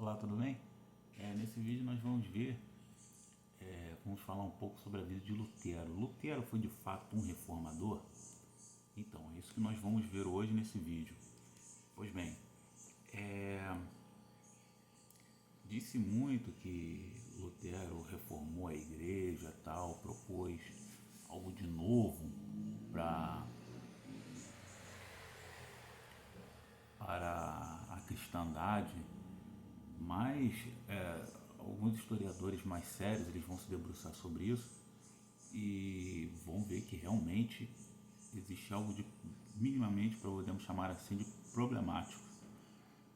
Olá, tudo bem? Nesse vídeo nós vamos ver, vamos falar um pouco sobre a vida de Lutero. Lutero foi de fato um reformador? Então, é isso que nós vamos ver hoje nesse vídeo. Pois bem, disse muito que Lutero reformou a igreja, tal, propôs algo de novo para a cristandade, mas alguns historiadores mais sérios eles vão se debruçar sobre isso e vão ver que realmente existe algo de minimamente, podemos chamar assim, de problemático,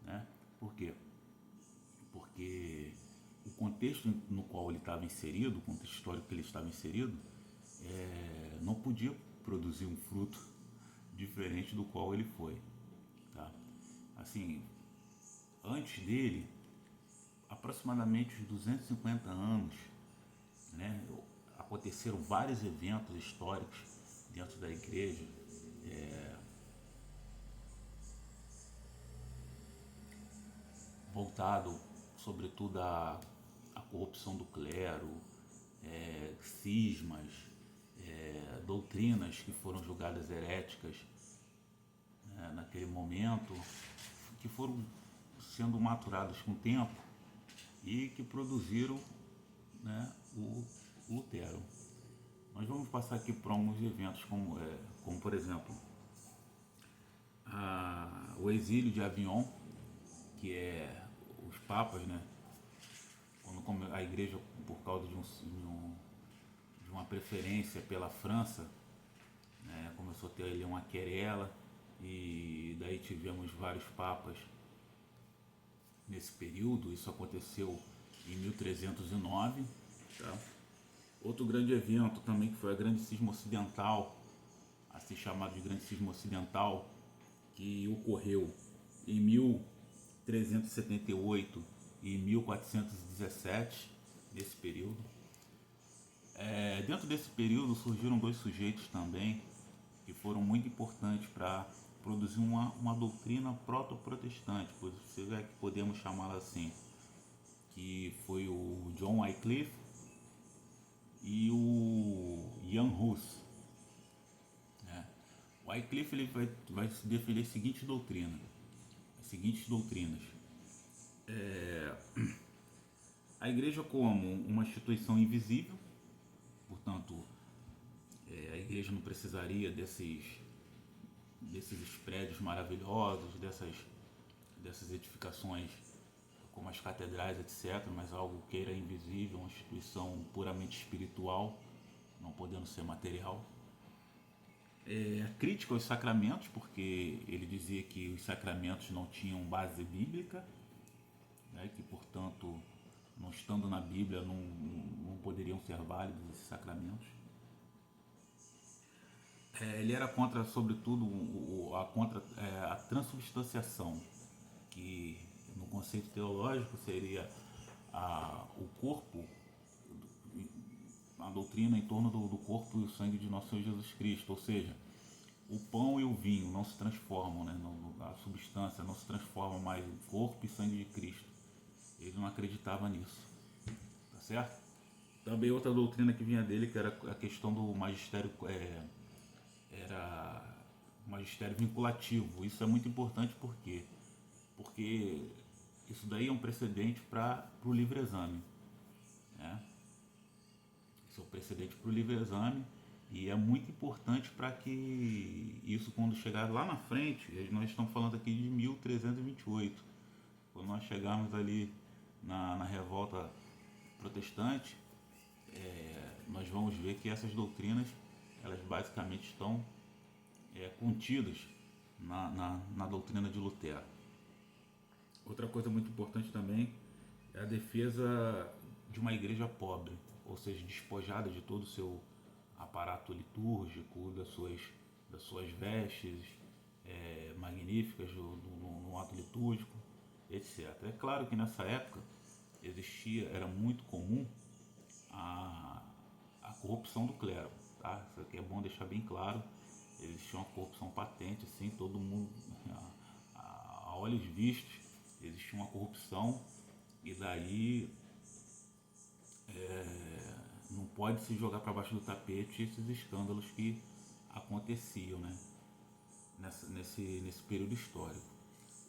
né? Por quê? Porque o contexto no qual ele estava inserido, o contexto histórico que ele estava inserido, não podia produzir um fruto diferente do qual ele foi, tá? Assim, antes dele, aproximadamente uns 250 anos, né, aconteceram vários eventos históricos dentro da igreja, voltado sobretudo à corrupção do clero, cismas, doutrinas que foram julgadas heréticas, né, naquele momento, que foram sendo maturadas com o tempo e que produziram, né, o Lutero. Nós vamos passar aqui por alguns eventos como por exemplo, o exílio de Avignon, que é os papas, né, quando a igreja, por causa de uma preferência pela França, né, começou a ter ali uma querela e daí tivemos vários papas nesse período. Isso aconteceu em 1309, tá? Outro grande evento também que foi a Grande Cisma Ocidental, assim chamado de Grande Cisma Ocidental, que ocorreu em 1378 e 1417, nesse período. Dentro desse período surgiram dois sujeitos também que foram muito importantes para produzir uma doutrina proto-protestante, pois se é que podemos chamá-la assim, que foi o John Wycliffe e o Jan Hus. O Wycliffe ele vai se defender as seguintes doutrinas. A igreja como uma instituição invisível, portanto, a igreja não precisaria desses prédios maravilhosos, dessas edificações como as catedrais, etc., mas algo que era invisível, uma instituição puramente espiritual, não podendo ser material. Crítica aos sacramentos, porque ele dizia que os sacramentos não tinham base bíblica, né, que portanto, não estando na Bíblia, não poderiam ser válidos esses sacramentos. Ele era contra, sobretudo, a transubstanciação, que no conceito teológico seria o corpo, a doutrina em torno do corpo e o sangue de nosso Senhor Jesus Cristo, ou seja, o pão e o vinho não se transformam, né, a substância não se transforma mais em corpo e sangue de Cristo. Ele não acreditava nisso, tá certo? Também outra doutrina que vinha dele, que era a questão do magistério, era magistério vinculativo. Isso é muito importante porque isso daí é um precedente para o livre exame, né? Isso é um precedente para o livre exame e é muito importante para que isso, quando chegar lá na frente, nós estamos falando aqui de 1328, quando nós chegarmos ali na revolta protestante, nós vamos ver que essas doutrinas elas basicamente estão contidas na doutrina de Lutero. Outra coisa muito importante também é a defesa de uma igreja pobre, ou seja, despojada de todo o seu aparato litúrgico, das suas vestes magníficas no ato litúrgico, etc. É claro que nessa época era muito comum a, a corrupção do clero, tá? Isso aqui é bom deixar bem claro. Existia uma corrupção patente, assim, todo mundo, a olhos vistos, existia uma corrupção E daí não pode se jogar para baixo do tapete esses escândalos que aconteciam, né? Nesse período histórico.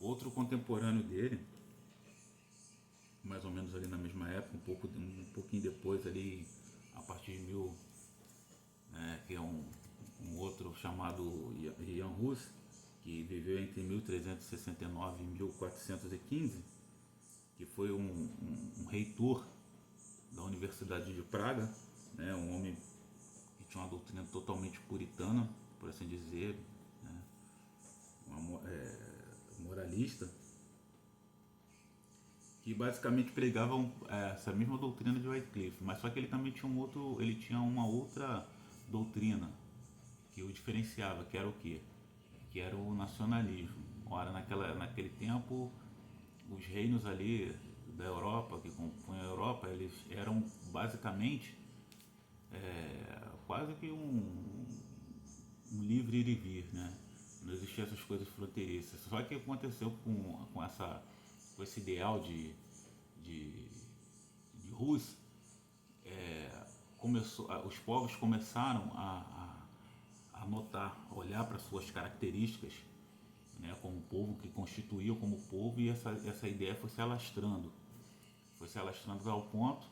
Outro contemporâneo dele, mais ou menos ali na mesma época, um pouquinho depois ali, a partir de que é um outro chamado Jan Hus, que viveu entre 1369 e 1415, que foi um reitor da Universidade de Praga, né, um homem que tinha uma doutrina totalmente puritana, por assim dizer, né, moralista, que basicamente pregava essa mesma doutrina de Wycliffe, mas só que ele também tinha ele tinha uma outra doutrina que o diferenciava, que era o quê? Que era o nacionalismo. Ora, naquele tempo, os reinos ali da Europa, que compõem a Europa, eles eram basicamente quase que um livre ir e vir, né? Não existiam essas coisas fronteiriças. Só que aconteceu com esse ideal de, de Rus, os povos começaram a notar, a olhar para suas características, né, como povo, que constituíam como povo, e essa ideia foi se alastrando ao ponto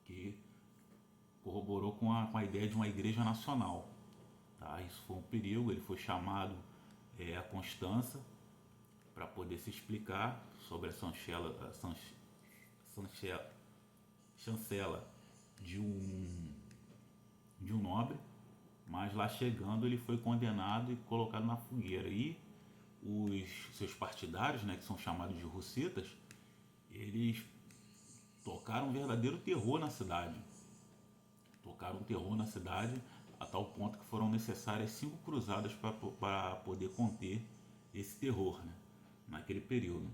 que corroborou com a ideia de uma igreja nacional. Tá? Isso foi um perigo, ele foi chamado a Constança para poder se explicar sobre chancela de um nobre, mas lá chegando ele foi condenado e colocado na fogueira. E os seus partidários, né, que são chamados de russitas, eles tocaram um verdadeiro terror na cidade. Tocaram um terror na cidade a tal ponto que foram necessárias 5 cruzadas para poder conter esse terror, né, naquele período.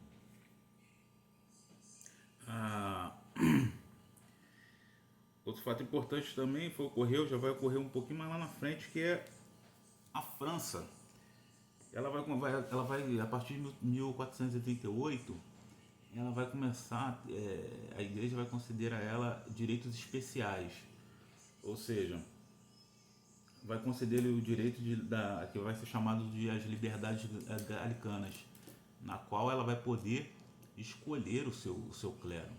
Outro fato importante também já vai ocorrer um pouquinho mais lá na frente, que é a França. Ela vai a partir de 1438, ela vai começar, a igreja vai considerar ela direitos especiais, ou seja, vai conceder o direito que vai ser chamado de as liberdades galicanas, na qual ela vai poder escolher o seu clero.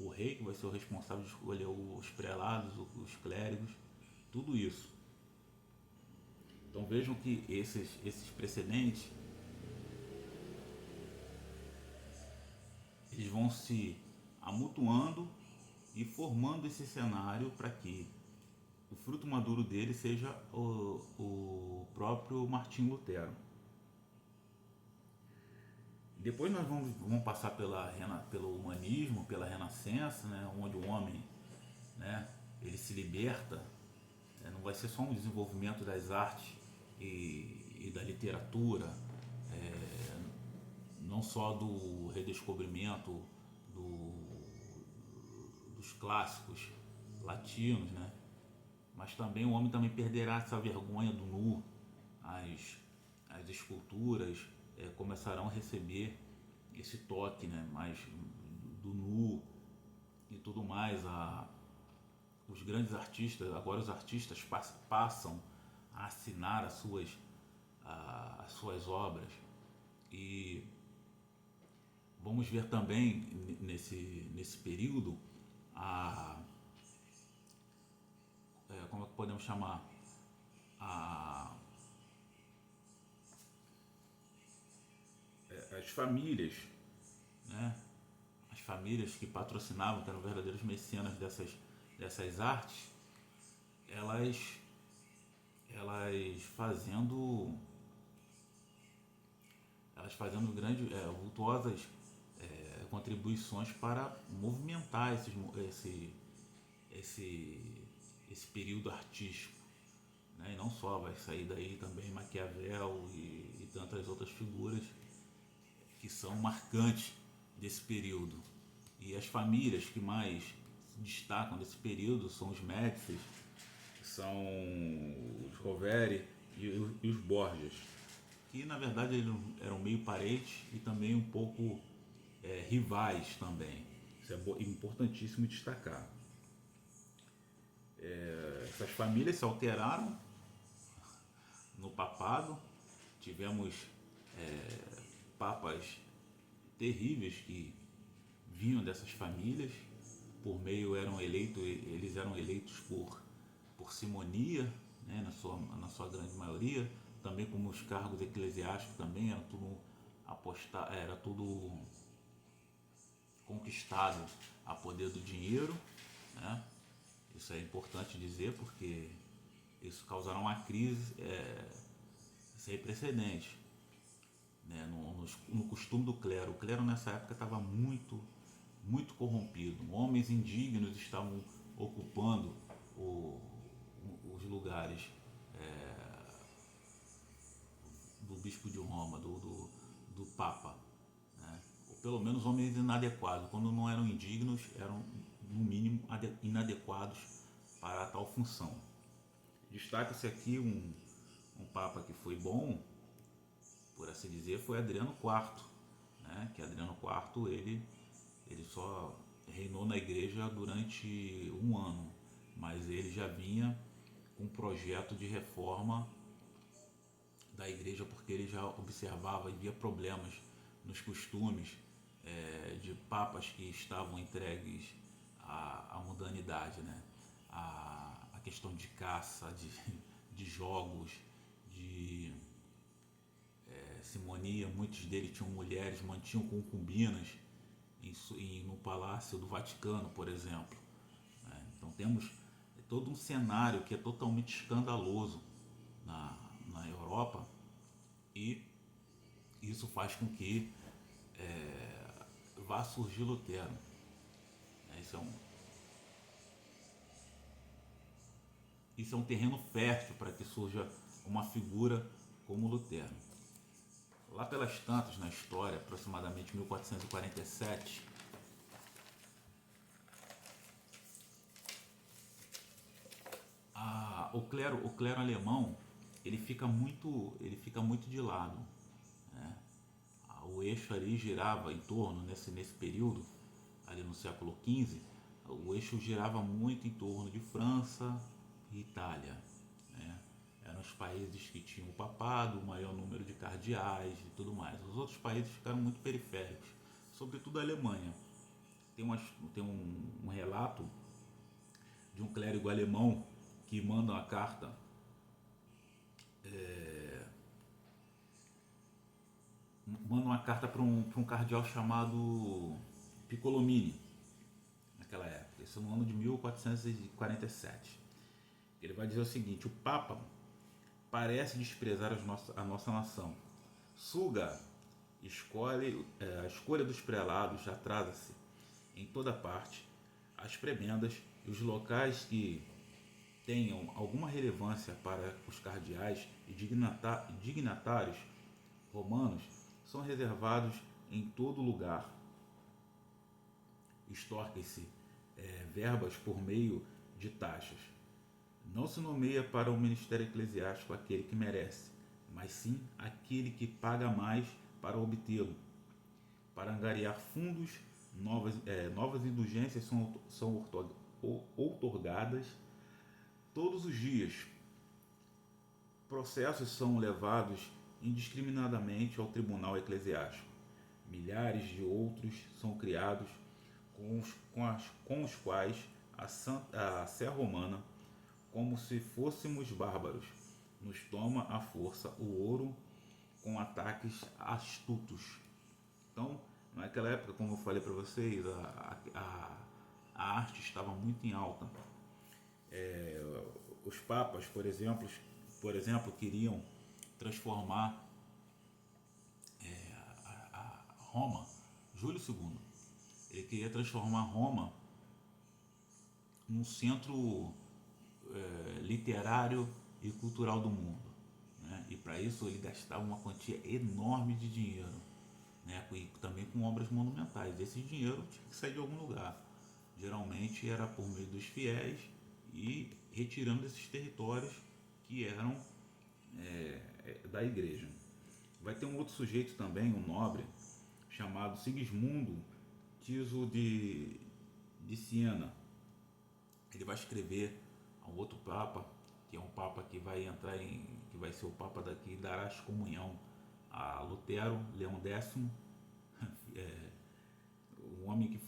O rei, que vai ser o responsável de escolher os prelados, os clérigos, tudo isso. Então vejam que esses precedentes, eles vão se amutuando e formando esse cenário para que o fruto maduro dele seja o próprio Martim Lutero. Depois nós vamos passar pelo humanismo, pela Renascença, né, onde o homem, né, ele se liberta. Não vai ser só um desenvolvimento das artes e da literatura, não só do redescobrimento dos clássicos latinos, né, mas também o homem também perderá essa vergonha do nu. As esculturas começarão a receber esse toque, né, mais do nu e tudo mais. Os grandes artistas, agora os artistas passam a assinar as suas obras, e vamos ver também nesse período como é que podemos chamar, as famílias, né? As famílias que patrocinavam, que eram verdadeiros mecenas dessas artes, elas fazendo grandes, vultuosas contribuições para movimentar esse período artístico, né? E não só, vai sair daí também Maquiavel e tantas outras figuras que são marcantes desse período. E as famílias que mais se destacam desse período são os Médicis, que são os Rovere e os Borgias, que na verdade eram meio parentes e também um pouco rivais também. Isso é importantíssimo destacar. Essas famílias se alteraram no papado. Tivemos papas terríveis que vinham dessas famílias, eles eram eleitos por simonia, né, na sua grande maioria, também como os cargos eclesiásticos também era tudo conquistado a poder do dinheiro, né? Isso é importante dizer porque isso causará uma crise sem precedentes, né, no costume do clero. O clero nessa época estava muito corrompido. Homens indignos estavam ocupando os lugares do bispo de Roma, do Papa, né? Ou pelo menos homens inadequados. Quando não eram indignos, eram no mínimo inadequados para tal função. Destaca-se aqui um Papa que foi bom, por assim dizer, foi Adriano IV, né? Que Adriano IV ele só reinou na igreja durante um ano, mas ele já vinha com um projeto de reforma da igreja, porque ele já observava e via problemas nos costumes de papas que estavam entregues à mundanidade, né? A questão de caça, de jogos, de simonia. Muitos deles tinham mulheres, mantinham concubinas no Palácio do Vaticano, por exemplo, né? Então temos todo um cenário que é totalmente escandaloso na Europa, e isso faz com que vá surgir Lutero. Isso é um terreno fértil para que surja uma figura como Lutero. Lá pelas tantas na história, aproximadamente 1447, o clero alemão ele fica muito de lado, né? O eixo ali girava em torno, nesse período, ali no século XV, o eixo girava muito em torno de França e Itália, né? Eram os países que tinham o papado, o maior número de cardeais e tudo mais. Os outros países ficaram muito periféricos, sobretudo a Alemanha. Tem um relato de um clérigo alemão que manda uma carta para um cardeal chamado Piccolomini, naquela época. Isso no ano de 1447. Ele vai dizer o seguinte: o Papa parece desprezar a nossa nação. Suga a escolha dos prelados atrasa-se em toda parte. As prebendas e os locais que tenham alguma relevância para os cardeais e dignatários romanos são reservados em todo lugar. Extorquem-se verbas por meio de taxas. Não se nomeia para o ministério eclesiástico aquele que merece, mas sim aquele que paga mais para obtê-lo. Para angariar fundos, novas indulgências são outorgadas todos os dias. Processos são levados indiscriminadamente ao tribunal eclesiástico. Milhares de outros são criados com os quais a Sé Romana, como se fôssemos bárbaros, nos toma à força o ouro com ataques astutos. Então, naquela época, como eu falei para vocês, a arte estava muito em alta. Os papas, por exemplo, queriam transformar Roma. Júlio II, ele queria transformar Roma num centro literário e cultural do mundo, né? E para isso ele gastava uma quantia enorme de dinheiro, né? E também com obras monumentais. Esse dinheiro tinha que sair de algum lugar. Geralmente era por meio dos fiéis e retirando esses territórios que eram da igreja. Vai ter um outro sujeito também, um nobre, chamado Sigismundo Tiso de Siena. Ele vai escrever a um outro Papa, que é um Papa que vai entrar que vai ser o Papa daqui, dará excomunhão a Lutero, Leão X, um homem que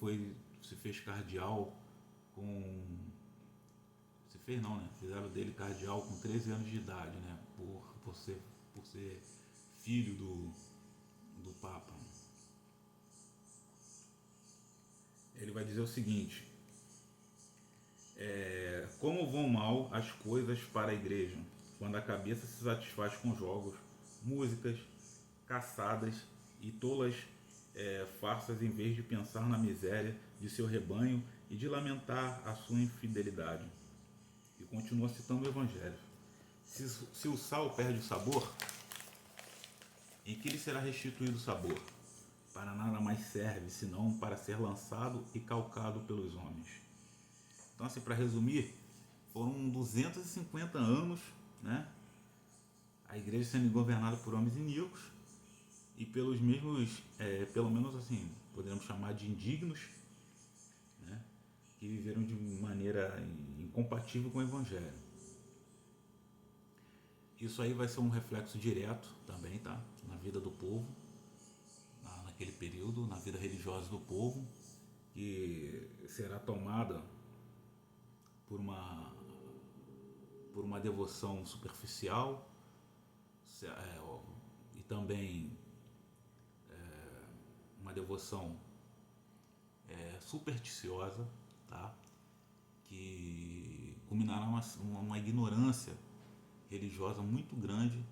se fez cardeal com. Se fez não, né? Fizeram dele cardeal com 13 anos de idade, né? Por ser filho do Papa. Ele vai dizer o seguinte: como vão mal as coisas para a igreja, quando a cabeça se satisfaz com jogos, músicas, caçadas e tolas farsas, em vez de pensar na miséria de seu rebanho e de lamentar a sua infidelidade. E continua citando o Evangelho. Se o sal perde o sabor, em que lhe será restituído o sabor? Para nada mais serve, senão para ser lançado e calcado pelos homens. Então, assim, para resumir, foram 250 anos, né? A igreja sendo governada por homens iníquos e pelos mesmos, pelo menos assim, podemos chamar de indignos, né? Que viveram de maneira incompatível com o Evangelho. Isso aí vai ser um reflexo direto também, tá? Na vida do povo, naquele período, na vida religiosa do povo, que será tomada por uma devoção superficial e também uma devoção supersticiosa, tá? Que culminará uma ignorância religiosa muito grande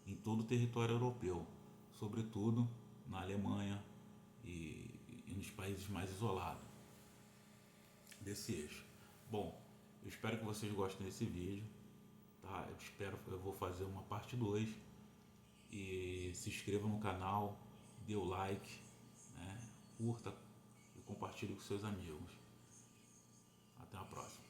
em todo o território europeu, sobretudo na Alemanha e nos países mais isolados desse eixo. Bom, eu espero que vocês gostem desse vídeo, tá? Eu vou fazer uma parte 2 e se inscreva no canal, dê o like, né? Curta e compartilhe com seus amigos. Até a próxima.